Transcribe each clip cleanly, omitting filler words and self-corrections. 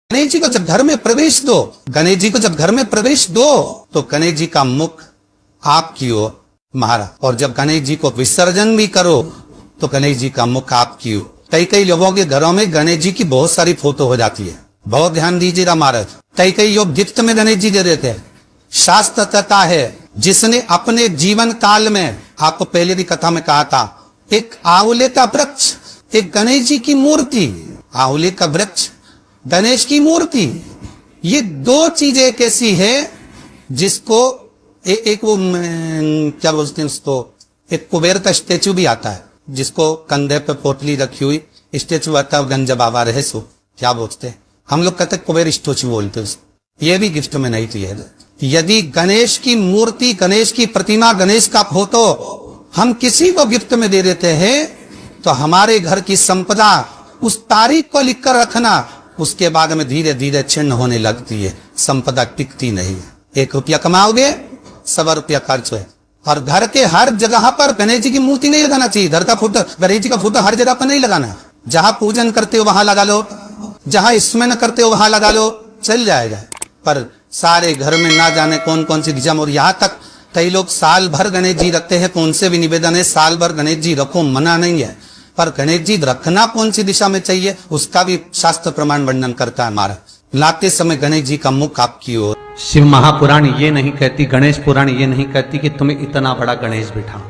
गणेश जी को जब घर में प्रवेश दो, गणेश जी को जब घर में प्रवेश दो तो गणेश जी का मुख आपकी ओर मारा, और जब गणेश जी को विसर्जन भी करो तो गणेश जी का मुख आपकी ओर। कई लोगों के घरों में गणेश जी की बहुत सारी फोटो हो जाती है, बहुत ध्यान दीजिएगा महाराज। कई लोग गिफ्ट में गणेश जी दे देते हैं। शास्त्र कहता है जिसने अपने जीवन काल में, आपको पहले की कथा में कहा था, एक आंवले का वृक्ष, एक गणेश जी की मूर्ति, आंवले का वृक्ष, गणेश की मूर्ति, ये दो चीजें एक ऐसी है जिसको एक वो क्या बोलते हैं उसको, एक कुबेर का स्टेचू भी आता है जिसको कंधे पे पोटली रखी हुई स्टेचू आता है, गंज बाबा रहे सो क्या बोलते हैं, हम लोग कहते कुबेर स्टेचू बोलते हैं। ये भी गिफ्ट में नहीं चाहिए। यदि गणेश की मूर्ति, गणेश की प्रतिमा, गणेश का फोटो हम किसी को गिफ्ट में दे देते हैं तो हमारे घर की संपदा उस तारीख को लिखकर रखना, उसके बाद में धीरे धीरे छिन्न होने लगती है, संपदा टिकती नहीं है। 1 रुपया कमाओगे 100 रुपया खर्च है। और घर के हर जगह पर गणेश जी की मूर्ति नहीं लगाना चाहिए, घर का फोटो, गणेश जी का फोटो हर जगह पर नहीं लगाना। जहां पूजन करते हो वहां लगा लो, जहां स्मरण करते हो वहां लगा लो, चल जाएगा। पर सारे घर में ना जाने कौन कौन सी दिशा में, और यहाँ तक कई लोग साल भर गणेश जी रखते हैं। कौन से भी निवेदन है, साल भर गणेश जी रखो, मना नहीं है, पर गणेश जी रखना कौन सी दिशा में चाहिए उसका भी शास्त्र प्रमाण वर्णन करता है हमारा। लाते समय गणेश जी का मुख आपकी ओर। शिव महापुराण ये नहीं कहती, गणेश पुराण ये नहीं कहती कि तुम्हें इतना बड़ा गणेश बिठाओ।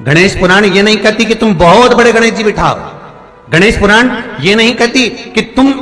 गणेश पुराण ये नहीं कहती कि तुम बहुत बड़े गणेश जी बिठाओ। गणेश पुराण ये नहीं कहती कि तुम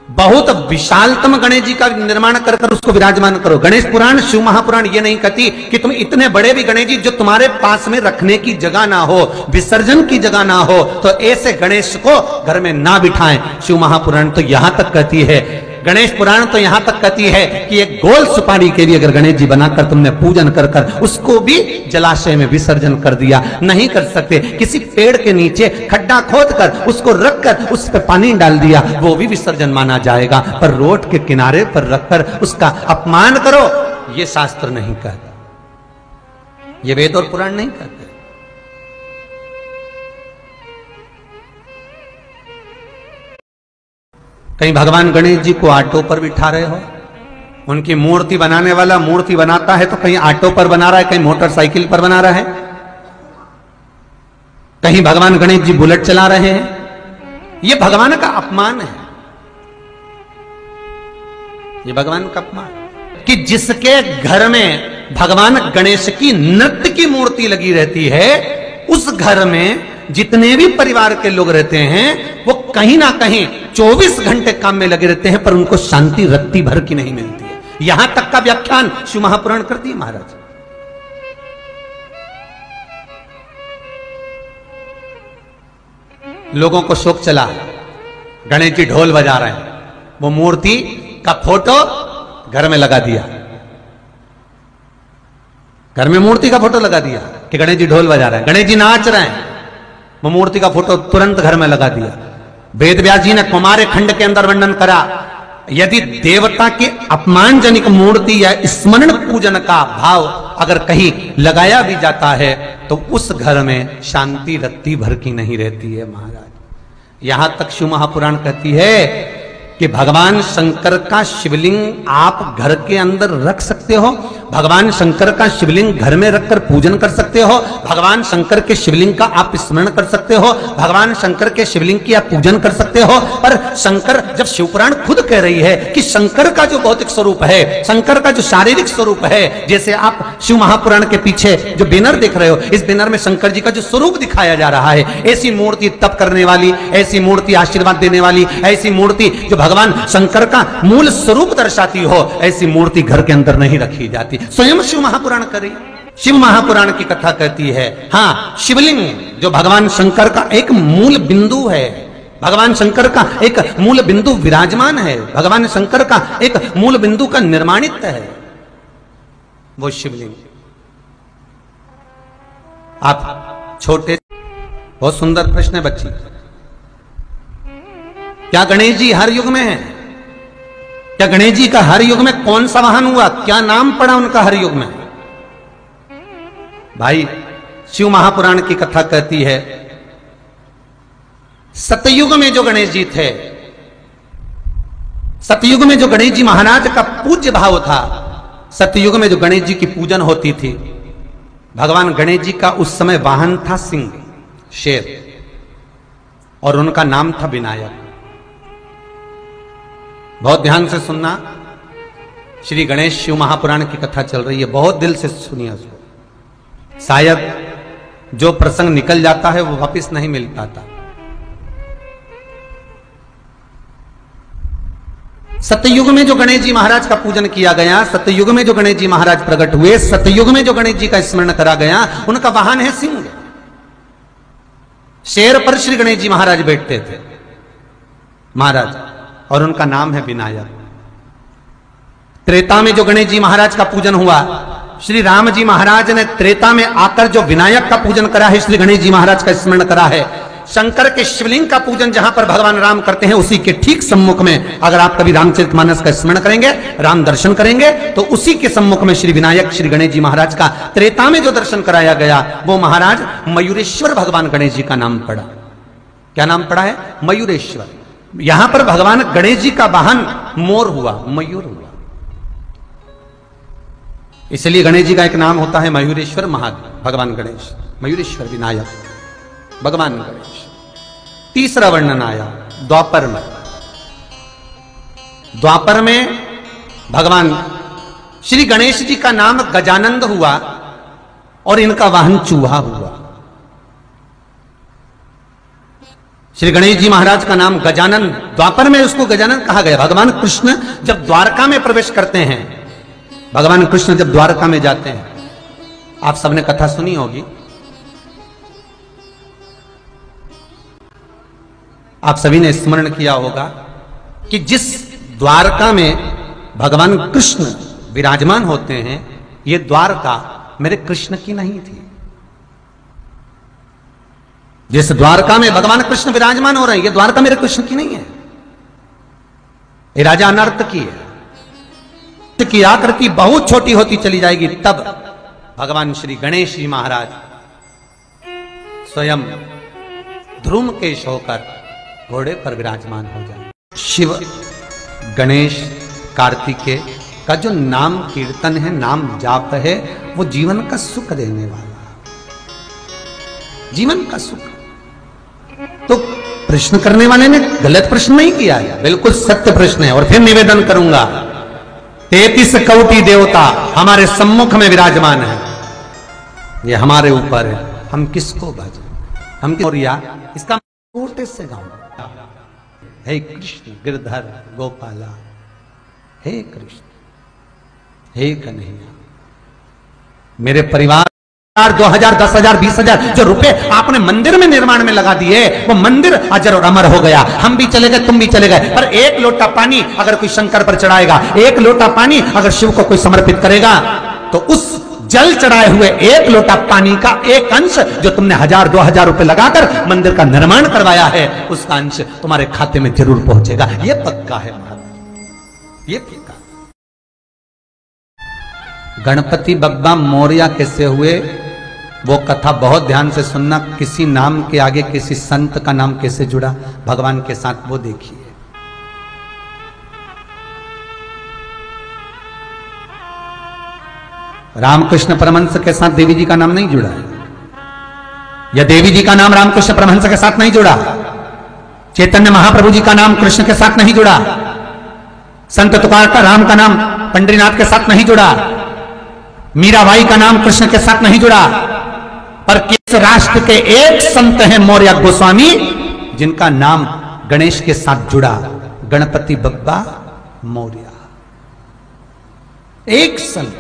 बहुत विशालतम गणेश जी का निर्माण कर कर उसको विराजमान करो। गणेश पुराण, शिव महापुराण ये नहीं कहती कि तुम इतने बड़े भी गणेश जी जो तुम्हारे पास में रखने की जगह ना हो, विसर्जन की जगह ना हो, तो ऐसे गणेश को घर में ना बिठाएं। शिव महापुराण तो यहां तक कहती है, गणेश पुराण तो यहां तक कहती है कि एक गोल सुपारी के भी अगर गणेश जी बनाकर तुमने पूजन कर कर उसको भी जलाशय में विसर्जन कर दिया, नहीं कर सकते, किसी पेड़ के नीचे खड्डा खोद कर उसको रखकर उस पर पानी डाल दिया, वो भी विसर्जन माना जाएगा। पर रोड के किनारे पर रखकर उसका अपमान करो, ये शास्त्र नहीं कहता, ये वेद और पुराण नहीं कहते। कहीं भगवान गणेश जी को ऑटो पर बिठा रहे हो, उनकी मूर्ति बनाने वाला मूर्ति बनाता है तो कहीं ऑटो पर बना रहा है, कहीं मोटरसाइकिल पर बना रहा है, कहीं भगवान गणेश जी बुलेट चला रहे हैं। यह भगवान का अपमान है, ये भगवान का अपमान कि जिसके घर में भगवान गणेश की नृत्य की मूर्ति लगी रहती है, उस घर में जितने भी परिवार के लोग रहते हैं वो कहीं ना कहीं 24 घंटे काम में लगे रहते हैं, पर उनको शांति रत्ती भर की नहीं मिलती है। यहां तक का व्याख्यान शिव महापुराण करती है महाराज। लोगों को शोक चला, गणेश जी ढोल बजा रहे हैं, वो मूर्ति का फोटो घर में लगा दिया, घर में मूर्ति का फोटो लगा दिया कि गणेश जी ढोल बजा रहे हैं, गणेश जी नाच रहे हैं, वो मूर्ति का फोटो तुरंत घर में लगा दिया। वेद व्यास जी ने कुमार खंड के अंदर वर्णन करा, यदि देवता की अपमानजनक मूर्ति या स्मरण पूजन का भाव अगर कहीं लगाया भी जाता है तो उस घर में शांति रत्ती भर की नहीं रहती है महाराज। यहां तक शिव महापुराण कहती है कि भगवान शंकर का शिवलिंग आप घर के अंदर रख सकते हो, भगवान शंकर का शिवलिंग घर में रखकर पूजन कर सकते हो, भगवान शंकर के शिवलिंग का आप स्मरण कर सकते हो, भगवान शंकर के शिवलिंग की आप पूजन कर सकते हो। पर शंकर, जब शिवपुराण खुद कह रही है कि शंकर का जो भौतिक स्वरूप है, शंकर का जो शारीरिक स्वरूप है, जैसे आप शिव महापुराण के पीछे जो बैनर देख रहे हो, इस बैनर में शंकर जी का जो स्वरूप दिखाया जा रहा है, ऐसी मूर्ति तप करने वाली, ऐसी मूर्ति आशीर्वाद देने वाली, ऐसी मूर्ति जो भगवान शंकर का मूल स्वरूप दर्शाती हो, ऐसी मूर्ति घर के अंदर नहीं रखी जाती। स्वयं शिव महापुराण करे, शिव महापुराण की कथा कहती है, हाँ, शिवलिंग जो भगवान शंकर का एक मूल बिंदु है, भगवान शंकर का एक मूल बिंदु विराजमान है, भगवान शंकर का एक मूल बिंदु का निर्माणित है वो शिवलिंग। आप छोटे, बहुत सुंदर प्रश्न है बच्ची, क्या गणेश जी हर युग में है? क्या गणेश जी का हर युग में कौन सा वाहन हुआ, क्या नाम पड़ा उनका हर युग में? भाई शिव महापुराण की कथा कहती है सतयुग में जो गणेश जी थे सतयुग में जो गणेश जी महाराज का पूज्य भाव था, सतयुग में जो गणेश जी की पूजन होती थी, भगवान गणेश जी का उस समय वाहन था सिंह, शेर, और उनका नाम था विनायक। बहुत ध्यान से सुनना, श्री गणेश शिव महापुराण की कथा चल रही है, बहुत दिल से सुनिए उसको। शायद जो प्रसंग निकल जाता है वो वापस नहीं मिल पाता। सतयुग में जो गणेश जी महाराज का पूजन किया गया, सतयुग में जो गणेश जी महाराज प्रकट हुए, सतयुग में जो गणेश जी का स्मरण करा गया, उनका वाहन है सिंह। शेर पर श्री गणेश जी महाराज बैठते थे महाराज, और उनका नाम है विनायक। त्रेता में जो गणेश जी महाराज का पूजन हुआ, श्री राम जी महाराज ने त्रेता में आकर जो विनायक का पूजन करा है, श्री गणेश जी महाराज का स्मरण करा है। शंकर के शिवलिंग का पूजन जहां पर भगवान राम करते हैं, उसी के ठीक सम्मुख में अगर आप कभी रामचरितमानस का स्मरण करेंगे, राम दर्शन करेंगे, तो उसी के सम्मुख में श्री विनायक श्री गणेश जी महाराज का त्रेता में जो दर्शन कराया गया, वो महाराज मयूरेश्वर भगवान गणेश जी का नाम पड़ा। क्या नाम पड़ा है? मयूरेश्वर। यहां पर भगवान गणेश जी का वाहन मोर हुआ, मयूर हुआ, इसलिए गणेश जी का एक नाम होता है मयूरेश्वर भगवान गणेश, मयूरेश्वर विनायक भगवान गणेश। तीसरा वर्णन आया द्वापर में। द्वापर में भगवान श्री गणेश जी का नाम गजानंद हुआ और इनका वाहन चूहा हुआ। श्री गणेश जी महाराज का नाम गजानन, द्वापर में उसको गजानन कहा गया। भगवान कृष्ण जब द्वारका में प्रवेश करते हैं, भगवान कृष्ण जब द्वारका में जाते हैं, आप सबने कथा सुनी होगी, आप सभी ने स्मरण किया होगा कि जिस द्वारका में भगवान कृष्ण विराजमान होते हैं, ये द्वारका मेरे कृष्ण की नहीं थी। जिस द्वारका में भगवान कृष्ण विराजमान हो रहे हैं, ये द्वारका मेरे कृष्ण की नहीं है, ये राजा अनर्थ की है। की आकृति बहुत छोटी होती चली जाएगी, तब भगवान श्री गणेश जी महाराज स्वयं ध्रुमकेश होकर घोड़े पर विराजमान हो जाए। शिव गणेश कार्तिकेय का जो नाम कीर्तन है, नाम जाप है, वो जीवन का सुख देने वाला, जीवन का सुख। तो प्रश्न करने वाले ने गलत प्रश्न नहीं किया है, बिल्कुल सत्य प्रश्न है। और फिर निवेदन करूंगा, 33 कोटि देवता हमारे सम्मुख में विराजमान है, ये हमारे ऊपर है, हम किसको भजें, हम और या इसका छोटे से गाँव, हे कृष्ण गिरधर गोपाला, हे कृष्ण हे कन्हैया। मेरे परिवार 2000 10,000 20,000 जो रुपए आपने मंदिर में निर्माण में लगा दिए, वो मंदिर अजर और अमर हो गया। हम भी चले गए, तुम भी चले गए, पर एक लोटा पानी अगर कोई शंकर पर चढ़ाएगा, एक लोटा पानी अगर शिव को कोई समर्पित करेगा, तो उस जल चढ़ाए हुए एक लोटा पानी का एक अंश जो तुमने 1000-2000 रुपए लगाकर मंदिर का निर्माण करवाया है, उसका अंश तुम्हारे खाते में जरूर पहुंचेगा। ये पक्का है महाराज, ये पक्का। गणपति बप्पा मोरया कैसे हुए, वो कथा बहुत ध्यान से सुनना। किसी नाम के आगे किसी संत का नाम कैसे जुड़ा भगवान के साथ, वो देखिए। रामकृष्ण परमहंस के साथ देवी जी का नाम नहीं जुड़ा है, या देवी जी का नाम रामकृष्ण परमहंस के साथ नहीं जुड़ा, चैतन्य महाप्रभु जी का नाम कृष्ण के साथ नहीं जुड़ा, संत तुकार का राम का नाम पंडरीनाथ के साथ नहीं जुड़ा, मीराबाई का नाम कृष्ण के साथ नहीं जुड़ा, पर किस राष्ट्र के एक संत हैं मौर्य गोस्वामी, जिनका नाम गणेश के साथ जुड़ा, गणपति बप्पा मौर्य। एक संत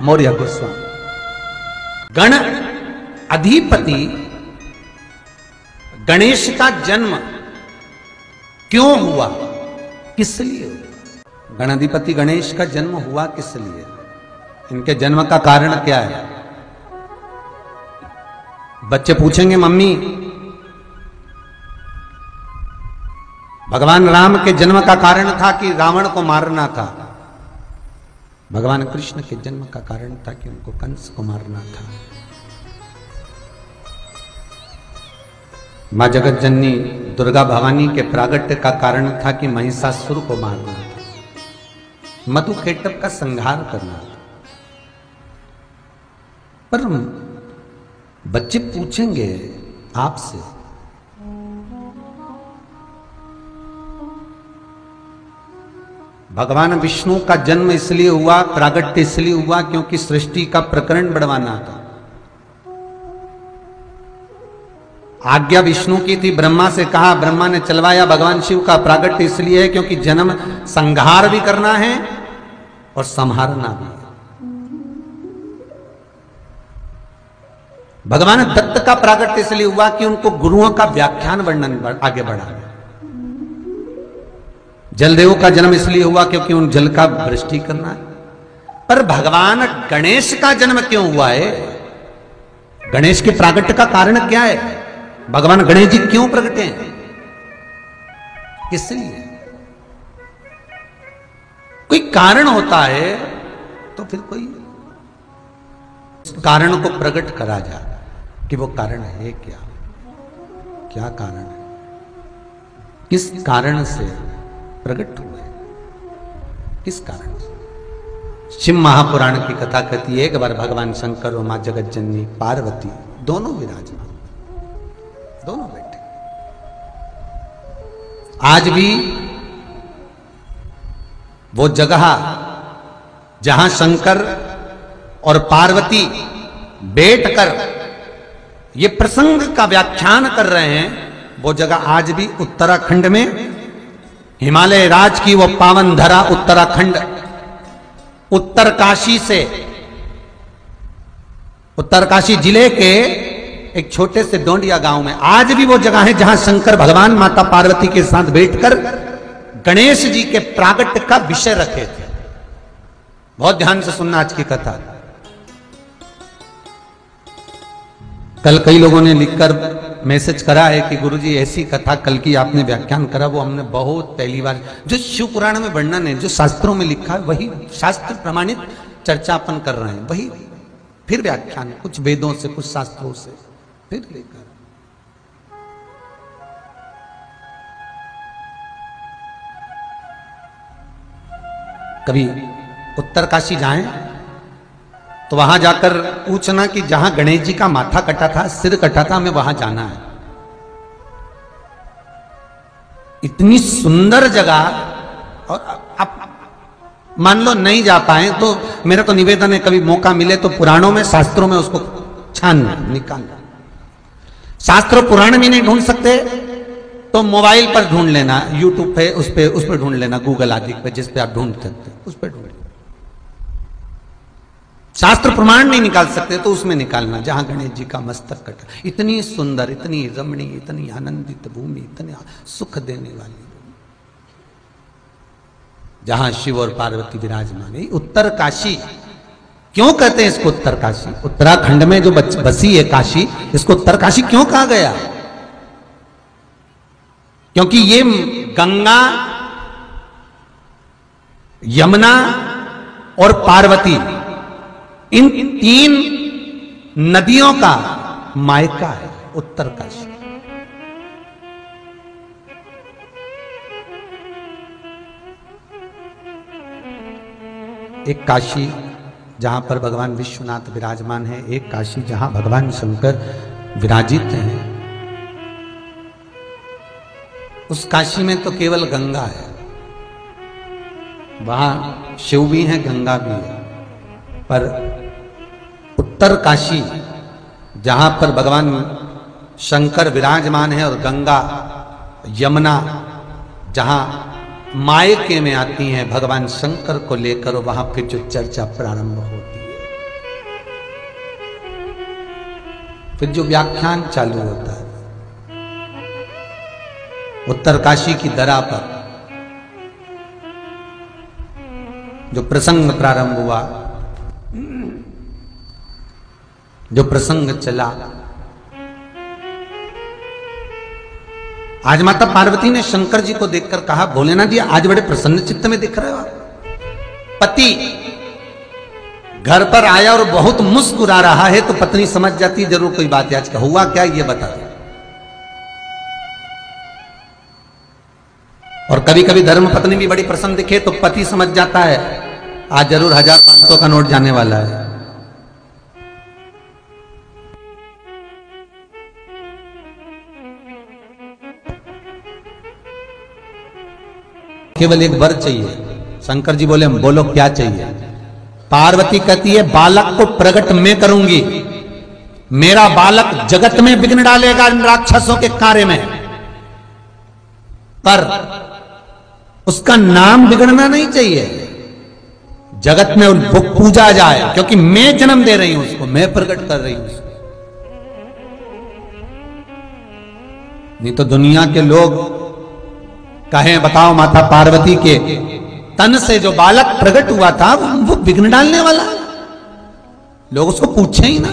मौर्य गोस्वामी। गण अधिपति गणेश का जन्म क्यों हुआ, किस लिए हुआ? गणाधिपति गणेश का जन्म हुआ किस लिए, इनके जन्म का कारण क्या है? बच्चे पूछेंगे, मम्मी भगवान राम के जन्म का कारण था कि रावण को मारना था? भगवान कृष्ण के जन्म का कारण था कि उनको कंस को मारना था। मां जगत जननी दुर्गा भवानी के प्रागट्य का कारण था कि महिषासुर को मारना था, मधुकेटभ का संहार करना था। पर बच्चे पूछेंगे आपसे, भगवान विष्णु का जन्म इसलिए हुआ, प्रागट्य इसलिए हुआ क्योंकि सृष्टि का प्रकरण बढ़वाना था। आज्ञा विष्णु की थी, ब्रह्मा से कहा, ब्रह्मा ने चलवाया। भगवान शिव का प्रागट्य इसलिए है क्योंकि जन्म संहार भी करना है और संहारना भी है। भगवान दत्त का प्रागट्य इसलिए हुआ कि उनको गुरुओं का व्याख्यान वर्णन आगे बढ़ा। जलदेव का जन्म इसलिए हुआ क्योंकि उन जल का वृष्टि करना है। पर भगवान गणेश का जन्म क्यों हुआ है? गणेश के प्रागट्य का कारण क्या है? भगवान गणेश जी क्यों प्रकटे हैं? इसलिए कोई कारण होता है तो फिर कोई कारण को प्रकट करा जाए कि वो कारण है क्या, क्या कारण है, किस कारण से प्रकट हुए, किस कारण से। शिव महापुराण की कथा कहती है, एक बार भगवान शंकर और मां जगत जननी पार्वती दोनों विराजमान, दोनों बैठे। आज भी वो जगह जहां शंकर और पार्वती बैठकर ये प्रसंग का व्याख्यान कर रहे हैं, वो जगह आज भी उत्तराखंड में, हिमालय राज की वो पावन धरा उत्तराखंड, उत्तरकाशी से, उत्तरकाशी जिले के एक छोटे से डोंडिया गांव में आज भी वो जगह है जहां शंकर भगवान माता पार्वती के साथ बैठकर गणेश जी के प्रागट्य का विषय रखे थे। बहुत ध्यान से सुनना आज की कथा। कल कई लोगों ने लिखकर मैसेज करा है कि गुरुजी ऐसी कथा कल की आपने व्याख्यान करा, वो हमने बहुत पहली बार, जो शिव पुराण में वर्णन है, जो शास्त्रों में लिखा है, वही शास्त्र प्रमाणित चर्चा अपन कर रहे हैं, वही फिर व्याख्यान, कुछ वेदों से, कुछ शास्त्रों से फिर लेकर। कभी उत्तरकाशी जाएं तो वहां जाकर पूछना कि जहां गणेश जी का माथा कटा था, सिर कटा था, हमें वहां जाना है। इतनी सुंदर जगह। और आप मान लो नहीं जा पाए तो मेरा तो निवेदन है, कभी मौका मिले तो पुराणों में, शास्त्रों में उसको छानना, निकालना। शास्त्र पुराण में नहीं ढूंढ सकते तो मोबाइल पर ढूंढ लेना, यूट्यूब पे, उस पे ढूंढ लेना, गूगल आदि पे, जिस पे आप ढूंढ सकते उस पे ढूंढ लेना। शास्त्र प्रमाण नहीं निकाल सकते तो उसमें निकालना जहां गणेश जी का मस्तक कटा। इतनी सुंदर, इतनी रमणीय, इतनी आनंदित भूमि, इतनी सुख देने वाली, जहां शिव और पार्वती विराजमान है। उत्तरकाशी क्यों कहते हैं इसको उत्तरकाशी? उत्तराखंड में जो बसी है काशी, इसको उत्तरकाशी क्यों कहा गया? क्योंकि ये गंगा, यमुना और पार्वती, इन तीन नदियों का मायका है उत्तरकाशी। एक काशी जहां पर भगवान विश्वनाथ विराजमान है, एक काशी जहां भगवान शंकर विराजित हैं। उस काशी में तो केवल गंगा है, वहां शिव भी है, गंगा भी है। पर उत्तर काशी जहां पर भगवान शंकर विराजमान है और गंगा, यमुना जहां मायके में आती हैं भगवान शंकर को लेकर, वहां फिर जो चर्चा प्रारंभ होती है, फिर जो व्याख्यान चालू होता है। उत्तरकाशी की दरा पर जो प्रसंग प्रारंभ हुआ, जो प्रसंग चला, आज माता पार्वती ने शंकर जी को देखकर कहा, भोलेनाथ जी आज बड़े प्रसन्न चित्त में दिख रहे हो आप। पति घर पर आया और बहुत मुस्कुरा रहा है तो पत्नी समझ जाती जरूर कोई बात है, आज का हुआ क्या ये बता दो। और कभी कभी धर्म पत्नी भी बड़ी प्रसन्न दिखे तो पति समझ जाता है आज जरूर 1000-500 का नोट जाने वाला है। केवल एक वर चाहिए। शंकर जी बोले बोलो क्या चाहिए? पार्वती कहती है बालक को प्रकट मैं करूंगी, मेरा बालक जगत में विघ्न डालेगा इन राक्षसों के कार्य में, पर उसका नाम बिगड़ना नहीं चाहिए, जगत में वो पूजा जाए, क्योंकि मैं जन्म दे रही हूं उसको, मैं प्रकट कर रही हूं उसको। नहीं तो दुनिया के लोग कहें बताओ माता पार्वती के तन से जो बालक प्रकट हुआ था वो विघ्न डालने वाला, लोग उसको पूछे ही ना।